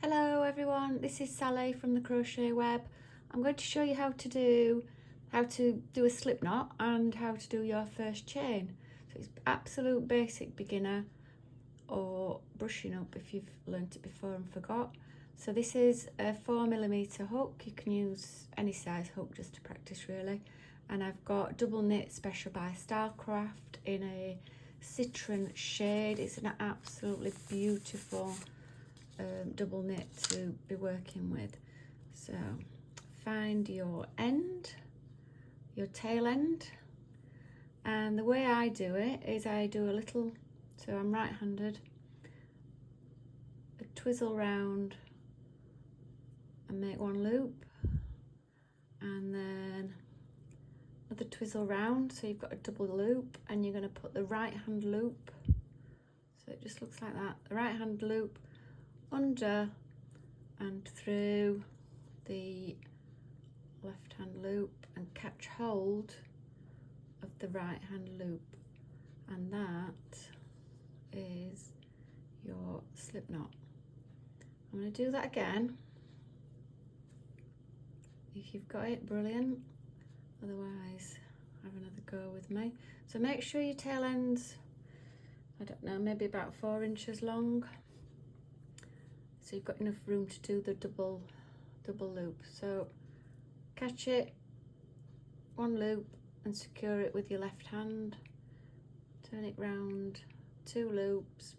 Hello everyone, this is Sally from the Crochet Web. I'm going to show you how to do a slip knot and how to do your first chain. So it's absolute basic beginner or brushing up if you've learnt it before and forgot. So this is a 4mm hook. You can use any size hook just to practice really. And I've got double knit Special by Stylecraft in a citron shade. It's an absolutely beautiful double knit to be working with. So find your end, your tail end, and the way I do it is I do a little, so I'm right-handed, a twizzle round and make one loop, and then another twizzle round, so you've got a double loop, and you're going to put the right hand loop, so it just looks like that, the right hand loop under and through the left hand loop and catch hold of the right hand loop, and that is your slip knot. I'm going to do that again. If you've got it, brilliant, otherwise have another go with me. So make sure your tail end's, I don't know, maybe about 4 inches long, so you've got enough room to do the double loop. So catch it, one loop, and secure it with your left hand, turn it round, 2 loops,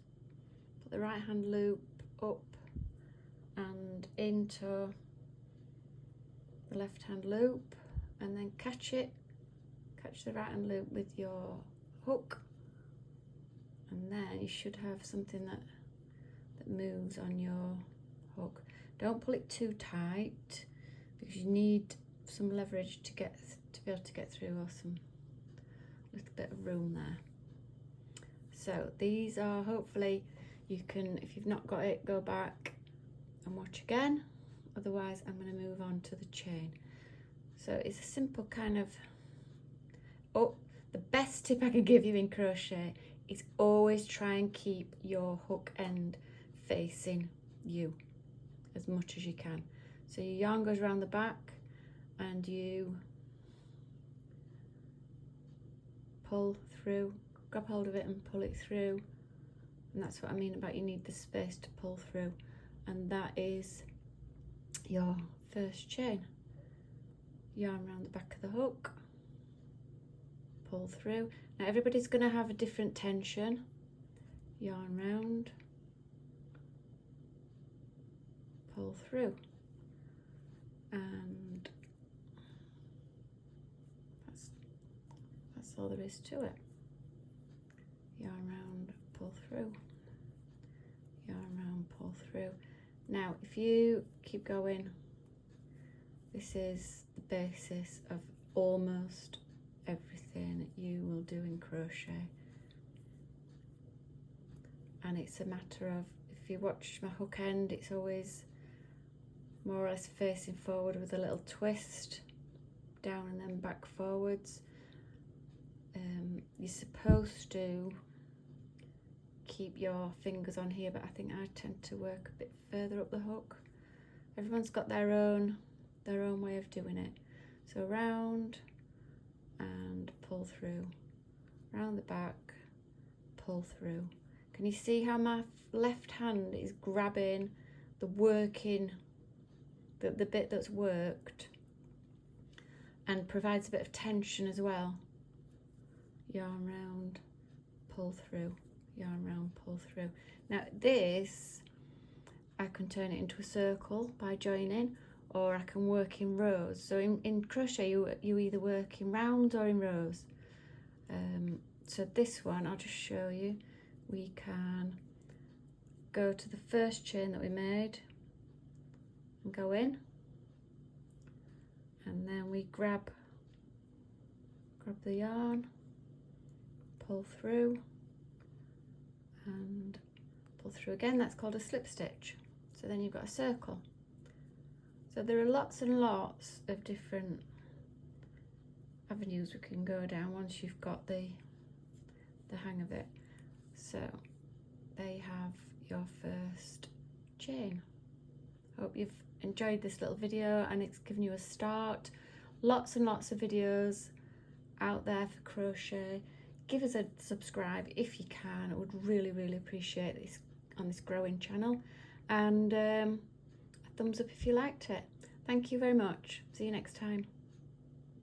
put the right hand loop up and into the left hand loop, and then catch the right hand loop with your hook, and then you should have something that moves on your hook. Don't pull it too tight because you need some leverage to be able to get through, or some little bit of room there. So these are, hopefully you can, if you've not got it, go back and watch again, otherwise I'm going to move on to the chain. So it's a simple kind of, the best tip I can give you in crochet is always try and keep your hook end facing you as much as you can. So your yarn goes around the back and you pull through, grab hold of it and pull it through, and that's what I mean about you need the space to pull through, and that is your first chain. Yarn around the back of the hook, pull through. Now everybody's going to have a different tension. Yarn round, pull through, and that's all there is to it. Yarn round, pull through, yarn round, pull through. Now if you keep going, this is the basis of almost everything you will do in crochet, and it's a matter of, if you watch my hook end, it's always more or less facing forward with a little twist down and then back forwards. You're supposed to keep your fingers on here, but I think I tend to work a bit further up the hook. Everyone's got their own way of doing it. So round and pull through, round the back, pull through. Can you see how my left hand is grabbing the working, the bit that's worked, and provides a bit of tension as well? Yarn round, pull through, yarn round, pull through. Now this, I can turn it into a circle by joining, or I can work in rows. So in crochet you either work in rounds or in rows. So this one, I'll just show you. We can go to the first chain that we made and go in, and then we grab the yarn, pull through and pull through again. That's called a slip stitch. So then you've got a circle. So there are lots and lots of different avenues we can go down once you've got the hang of it. So there you have your first chain. Hope you've enjoyed this little video and it's given you a start. Lots and lots of videos out there for crochet. Give us a subscribe if you can. I would really, really appreciate this on this growing channel, and a thumbs up if you liked it. Thank you very much. See you next time.